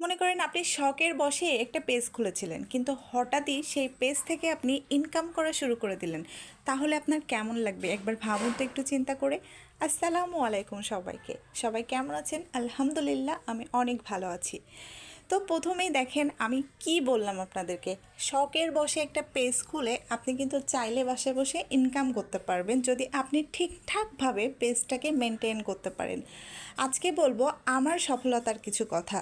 মনে করেন আপনি শখের বশে একটা পেজ খুলেছিলেন, কিন্তু হঠাৎই সেই পেজ থেকে আপনি ইনকাম করা শুরু করে দিলেন। তাহলে আপনার কেমন লাগবে একবার ভাবুন তো একটু চিন্তা করে। আসসালামু আলাইকুম সবাইকে। সবাই কেমন আছেন? আলহামদুলিল্লাহ, আমি অনেক ভালো আছি। তো প্রথমেই দেখেন আমি কি বললাম আপনাদেরকে, শখের বশে একটা পেজ খুলে আপনি কিন্তু চাইলে বাসায় বসে ইনকাম করতে পারবেন যদি আপনি ঠিকঠাকভাবে পেজটাকে মেনটেন করতে পারেন। আজকে বলবো আমার সফলতার কিছু কথা।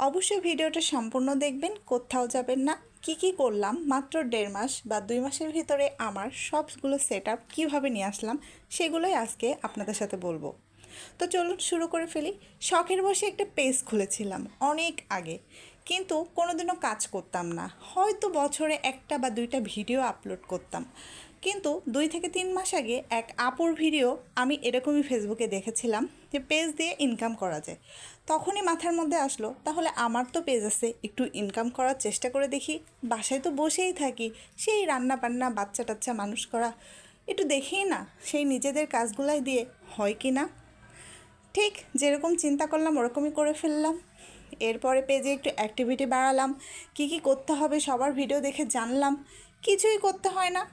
অবশ্যই ভিডিওটা সম্পূর্ণ দেখবেন, কোথাও যাবেন না। কি করলাম মাত্র 1.5 মাস বা 2 মাসের ভিতরে আমার সবগুলো সেট আপ কীভাবে নিয়ে আসলাম সেগুলোই আজকে আপনাদের সাথে বলবো। তো চলুন শুরু করে ফেলি। শখের বসে একটা পেজ খুলেছিলাম অনেক আগে, কিন্তু কোনোদিনও কাজ করতাম না। হয়তো বছরে একটা বা দুইটা ভিডিও আপলোড করতাম। কিন্তু 2 থেকে 3 মাস আগে এক আপুর ভিডিও আমি এরকমই ফেসবুকে দেখেছিলাম যে পেজ দিয়ে ইনকাম করা যায়। তখনই মাথার মধ্যে আসলো, তাহলে আমার তো পেজ আছে, একটু ইনকাম করার চেষ্টা করে দেখি। বাসায় তো বসেই থাকি, সেই রান্না বান্না, বাচ্চা টাচ্চা মানুষ করা, একটু দেখেই না সেই নিজেদের কাজগুলাই দিয়ে হয় কি না। ঠিক যেরকম চিন্তা করলাম ওরকমই করে ফেললাম। এরপরে পেজে একটু অ্যাক্টিভিটি বাড়ালাম, কি করতে হবে সবার ভিডিও দেখে জানলাম। কিছুই করতে হয় না।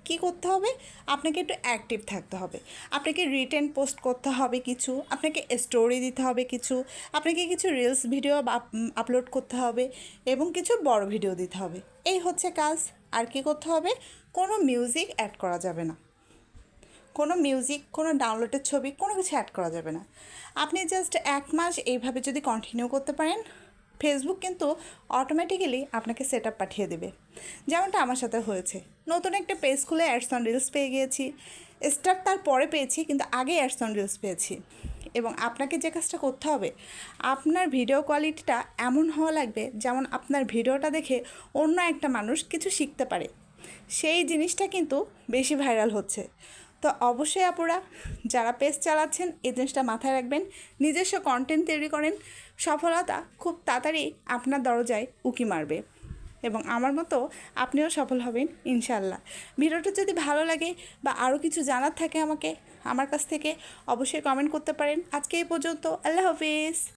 কি করতে হবে? আপনাকে একটু অ্যাক্টিভ থাকতে হবে, আপনাকে রিটেন পোস্ট করতে হবে কিছু, আপনাকে স্টোরি দিতে হবে কিছু, আপনাকে কিছু রিলস ভিডিও আপলোড করতে হবে এবং কিছু বড় ভিডিও দিতে হবে। এই হচ্ছে কাজ। আর কি করতে হবে? কোনো মিউজিক অ্যাড করা যাবে না, কোনো মিউজিক, কোনো ডাউনলোডের ছবি, কোনো কিছু অ্যাড করা যাবে না। আপনি জাস্ট 1 মাস এইভাবে যদি কন্টিনিউ করতে পারেন, ফেসবুক কিন্তু অটোমেটিক্যালি আপনাকে সেট আপ পাঠিয়ে দেবে। যেমনটা আমার সাথে হয়েছে। নতুন একটা পেজ খুলে অ্যাডস অন রিলস পেয়ে গিয়েছি। স্টার্ট তার পরে পেয়েছি, কিন্তু আগে অ্যাডস অন রিলস পেয়েছি। এবং আপনাকে যে কাজটা করতে হবে, আপনার ভিডিও কোয়ালিটিটা এমন হওয়া লাগবে যেমন আপনার ভিডিওটা দেখে অন্য একটা মানুষ কিছু শিখতে পারে। সেই জিনিসটা কিন্তু বেশি ভাইরাল হচ্ছে। তো অবশ্যই আপুরা যারা পেজ চালাচ্ছেন এই জিনিসটা মাথায় রাখবেন, নিজস্ব কন্টেন্ট তৈরি করেন। সফলতা খুব তাড়াতাড়ি আপনার দরজায় উকি মারবে এবং আমার মতো আপনিও সফল হবেন ইনশাল্লাহ। ভিডিওটা যদি ভালো লাগে বা আরও কিছু জানার থাকে আমার কাছ থেকে, অবশ্যই কমেন্ট করতে পারেন। আজকে এই পর্যন্ত। আল্লাহ হাফিজ।